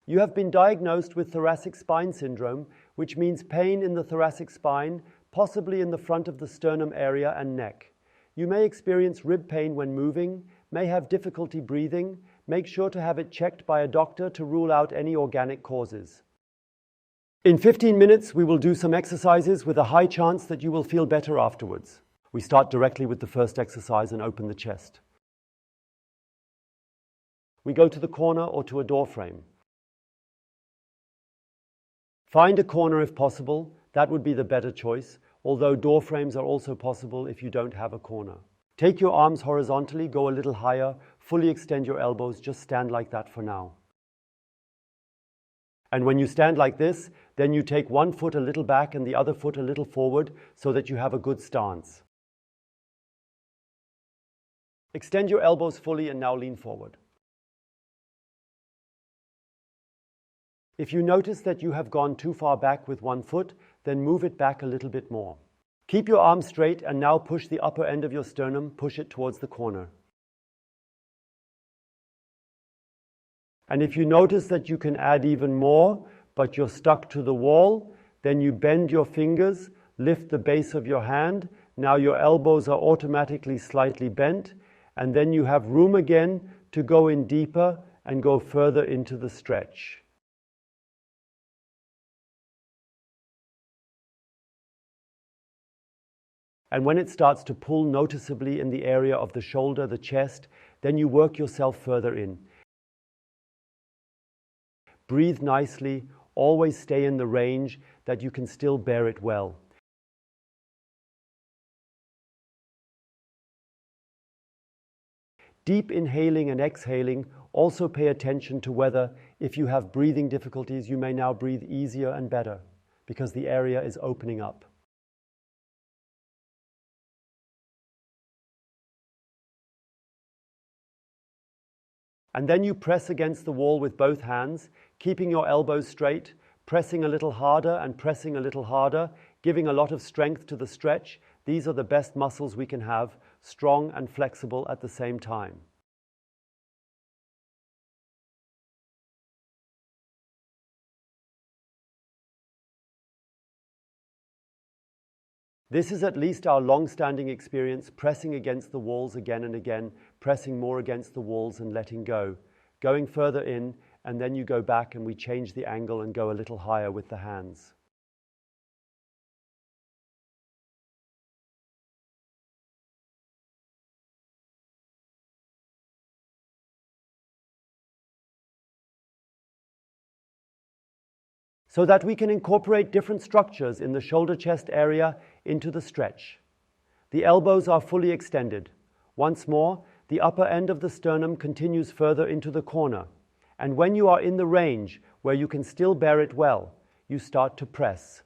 You have been diagnosed with thoracic spine syndrome, which means pain in the thoracic spine, possibly in the front of the sternum area and neck. You may experience rib pain when moving, may have difficulty breathing. Make sure to have it checked by a doctor to rule out any organic causes. In 15 minutes, we will do some exercises with a high chance that you will feel better afterwards. We start directly with the first exercise and open the chest. We go to the corner or to a door frame. Find a corner if possible. That would be the better choice, although door frames are also possible if you don't have a corner. Take your arms horizontally, go a little higher, fully extend your elbows, just stand like that for now. And when you stand like this, then you take one foot a little back and the other foot a little forward so that you have a good stance. Extend your elbows fully and now lean forward. If you notice that you have gone too far back with one foot, then move it back a little bit more. Keep your arms straight and now push the upper end of your sternum, push it towards the corner. And if you notice that you can add even more, but you're stuck to the wall, then you bend your fingers, lift the base of your hand. Now your elbows are automatically slightly bent, and then you have room again to go in deeper and go further into the stretch. And when it starts to pull noticeably in the area of the shoulder, the chest, then you work yourself further in. Breathe nicely, always stay in the range that you can still bear it well. Deep inhaling and exhaling, also pay attention to whether, if you have breathing difficulties, you may now breathe easier and better because the area is opening up. And then you press against the wall with both hands, keeping your elbows straight, pressing a little harder and pressing a little harder, giving a lot of strength to the stretch. These are the best muscles we can have, strong and flexible at the same time. This is at least our long-standing experience, pressing against the walls again and again, pressing more against the walls and letting go, going further in, and then you go back and we change the angle and go a little higher with the hands. So that we can incorporate different structures in the shoulder-chest area into the stretch. The elbows are fully extended. Once more, the upper end of the sternum continues further into the corner. And when you are in the range where you can still bear it well, you start to press.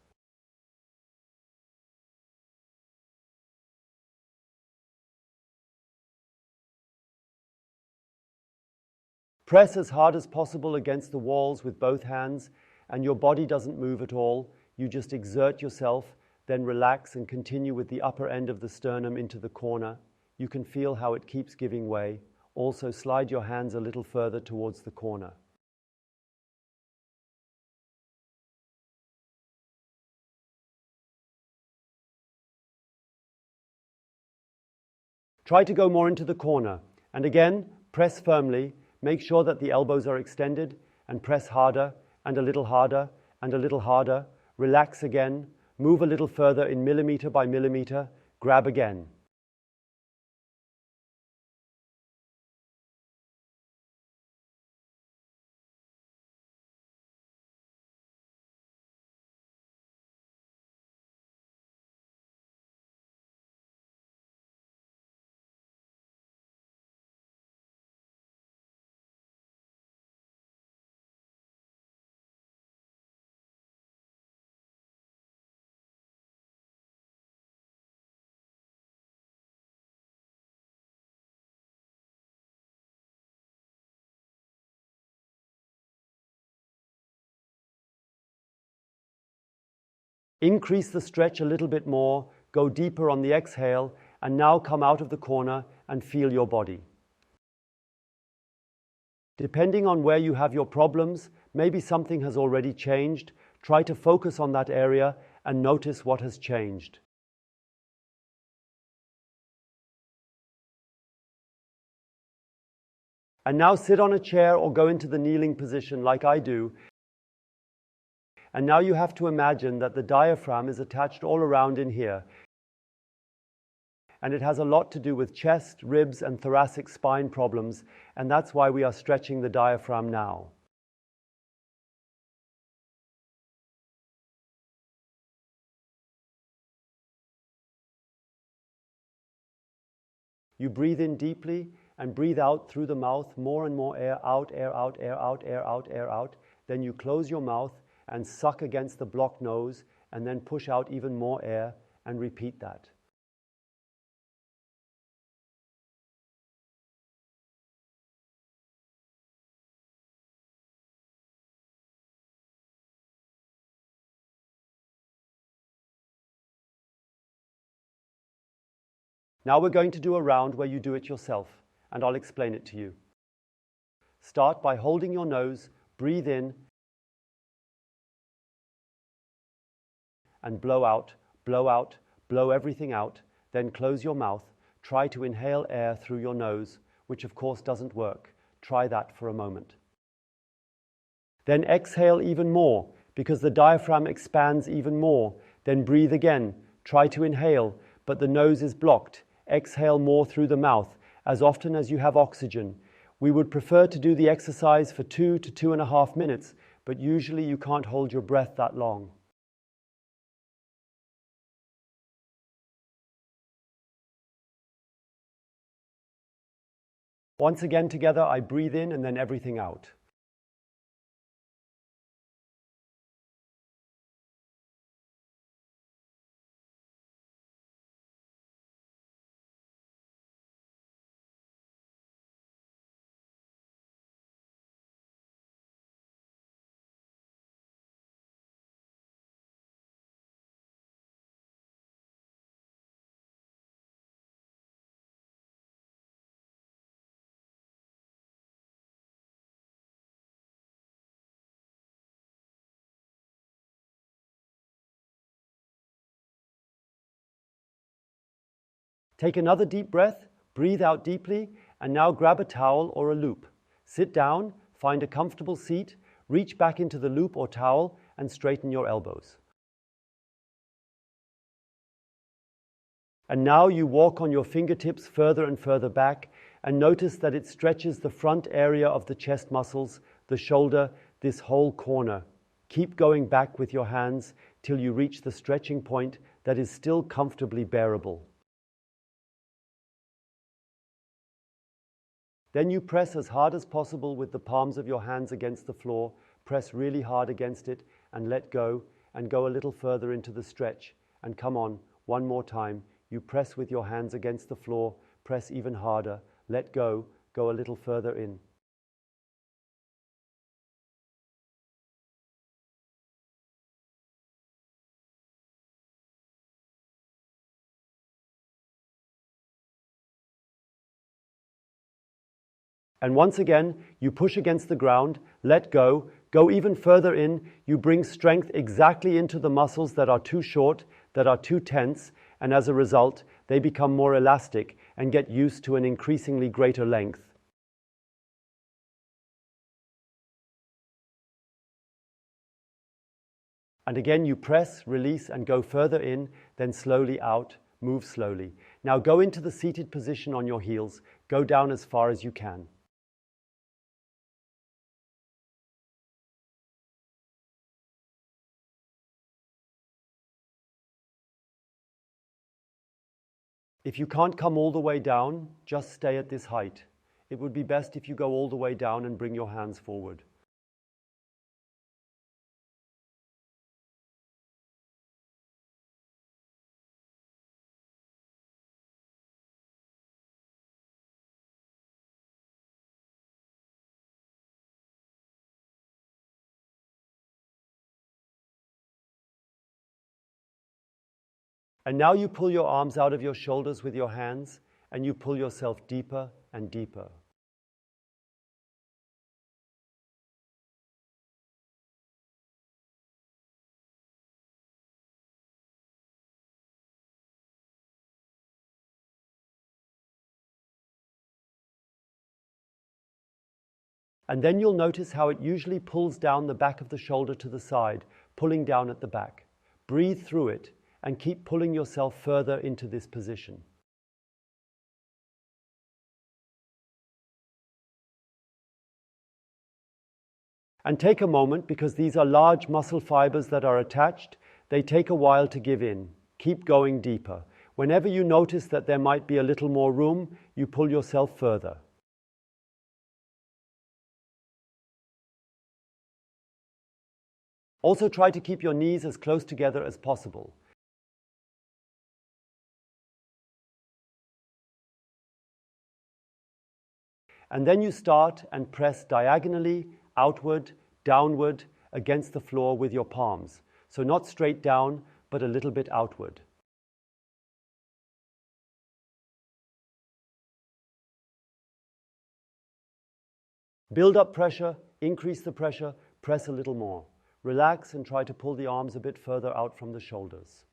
Press as hard as possible against the walls with both hands, and your body doesn't move at all. You just exert yourself, then relax and continue with the upper end of the sternum into the corner. You can feel how it keeps giving way. Also, slide your hands a little further towards the corner. Try to go more into the corner. And again, press firmly. Make sure that the elbows are extended and press harder and a little harder and a little harder. Relax again. Move a little further in millimeter by millimeter. Grab again. Increase the stretch a little bit more, go deeper on the exhale, and now come out of the corner and feel your body. Depending on where you have your problems, Maybe something has already changed. Try to focus on that area and notice what has changed. And now sit on a chair or go into the kneeling position like I do. And now you have to imagine that the diaphragm is attached all around in here. And it has a lot to do with chest, ribs, and thoracic spine problems, and that's why we are stretching the diaphragm now. You breathe in deeply and breathe out through the mouth, more and more air out, air out, air out, air out, air out. Then you close your mouth and suck against the blocked nose and then push out even more air and repeat that. Now we're going to do a round where you do it yourself, and I'll explain it to you. Start by holding your nose, breathe in, and blow out, blow everything out, then close your mouth. Try to inhale air through your nose, which of course doesn't work. Try that for a moment. Then exhale even more, because the diaphragm expands even more. Then breathe again. Try to inhale, but the nose is blocked. Exhale more through the mouth, as often as you have oxygen. We would prefer to do the exercise for 2 to 2.5 minutes, but usually you can't hold your breath that long. Once again together, I breathe in and then everything out. Take another deep breath, breathe out deeply, and now grab a towel or a loop. Sit down, find a comfortable seat, reach back into the loop or towel, and straighten your elbows. And now you walk on your fingertips further and further back, and notice that it stretches the front area of the chest muscles, the shoulder, this whole corner. Keep going back with your hands till you reach the stretching point that is still comfortably bearable. Then you press as hard as possible with the palms of your hands against the floor. Press really hard against it and let go, and go a little further into the stretch. And come on, one more time. You press with your hands against the floor, press even harder, let go, go a little further in. And once again, you push against the ground, let go, go even further in. You bring strength exactly into the muscles that are too short, that are too tense, and as a result, they become more elastic and get used to an increasingly greater length. And again, you press, release, and go further in, then slowly out, move slowly. Now go into the seated position on your heels, go down as far as you can. If you can't come all the way down, just stay at this height. It would be best if you go all the way down and bring your hands forward. And now you pull your arms out of your shoulders with your hands, and you pull yourself deeper and deeper. And then you'll notice how it usually pulls down the back of the shoulder to the side, pulling down at the back. Breathe through it and keep pulling yourself further into this position. And take a moment, because these are large muscle fibers that are attached. They take a while to give in. Keep going deeper. Whenever you notice that there might be a little more room, you pull yourself further. Also try to keep your knees as close together as possible. And then you start and press diagonally, outward, downward, against the floor with your palms. So not straight down, but a little bit outward. Build up pressure, increase the pressure, press a little more. Relax and try to pull the arms a bit further out from the shoulders.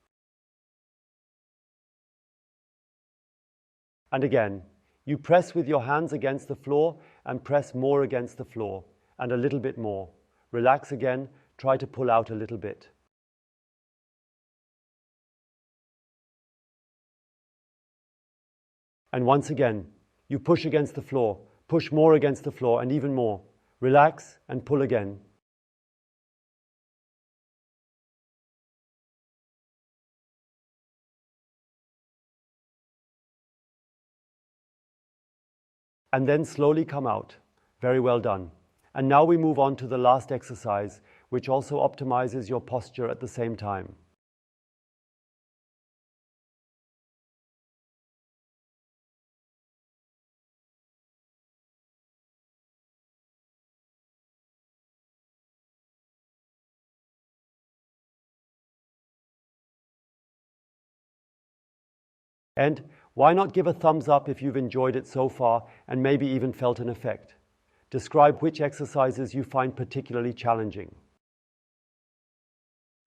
And again, you press with your hands against the floor and press more against the floor and a little bit more. Relax again, try to pull out a little bit. And once again, you push against the floor, push more against the floor and even more. Relax and pull again. And then slowly come out. Very well done. And now we move on to the last exercise, which also optimizes your posture at the same time. And why not give a thumbs up if you've enjoyed it so far and maybe even felt an effect? Describe which exercises you find particularly challenging.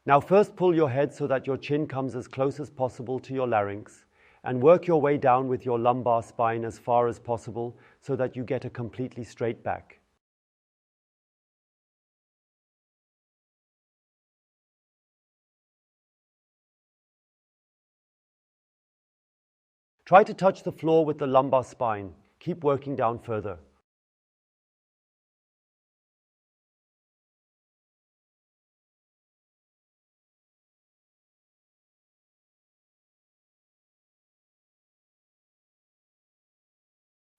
Now first pull your head so that your chin comes as close as possible to your larynx, and work your way down with your lumbar spine as far as possible so that you get a completely straight back. Try to touch the floor with the lumbar spine. Keep working down further.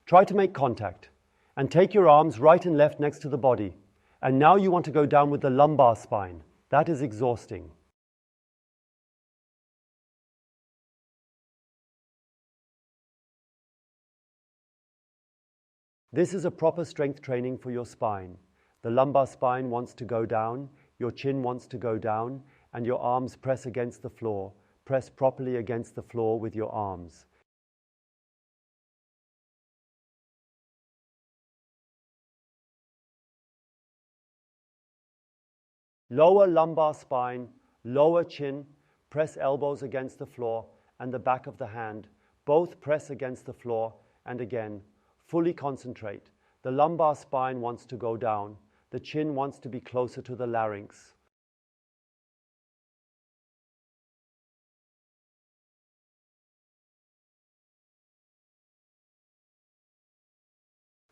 Try to make contact and take your arms right and left next to the body. And now you want to go down with the lumbar spine. That is exhausting. This is a proper strength training for your spine. The lumbar spine wants to go down, your chin wants to go down, and your arms press against the floor. Press properly against the floor with your arms. Lower lumbar spine, lower chin, press elbows against the floor and the back of the hand. Both press against the floor, and again, fully concentrate. The lumbar spine wants to go down. The chin wants to be closer to the larynx.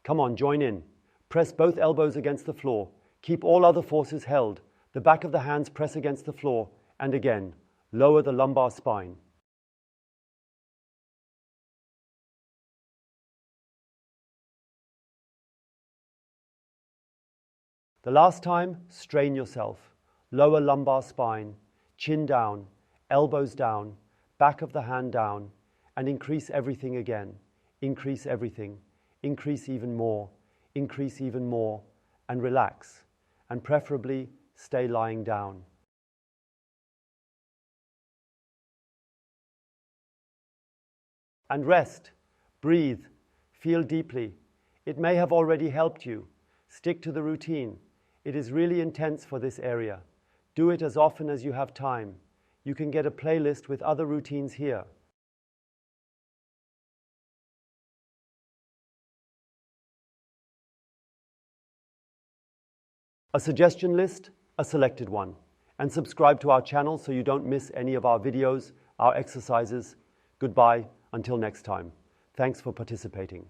Come on, join in. Press both elbows against the floor. Keep all other forces held. The back of the hands press against the floor. And again, lower the lumbar spine. The last time, strain yourself. Lower lumbar spine, chin down, elbows down, back of the hand down, and increase everything again. Increase everything. Increase even more. Increase even more. And relax. And preferably, stay lying down. And rest. Breathe. Feel deeply. It may have already helped you. Stick to the routine. It is really intense for this area. Do it as often as you have time. You can get a playlist with other routines here. A suggestion list, a selected one. And subscribe to our channel so you don't miss any of our videos, our exercises. Goodbye, until next time. Thanks for participating.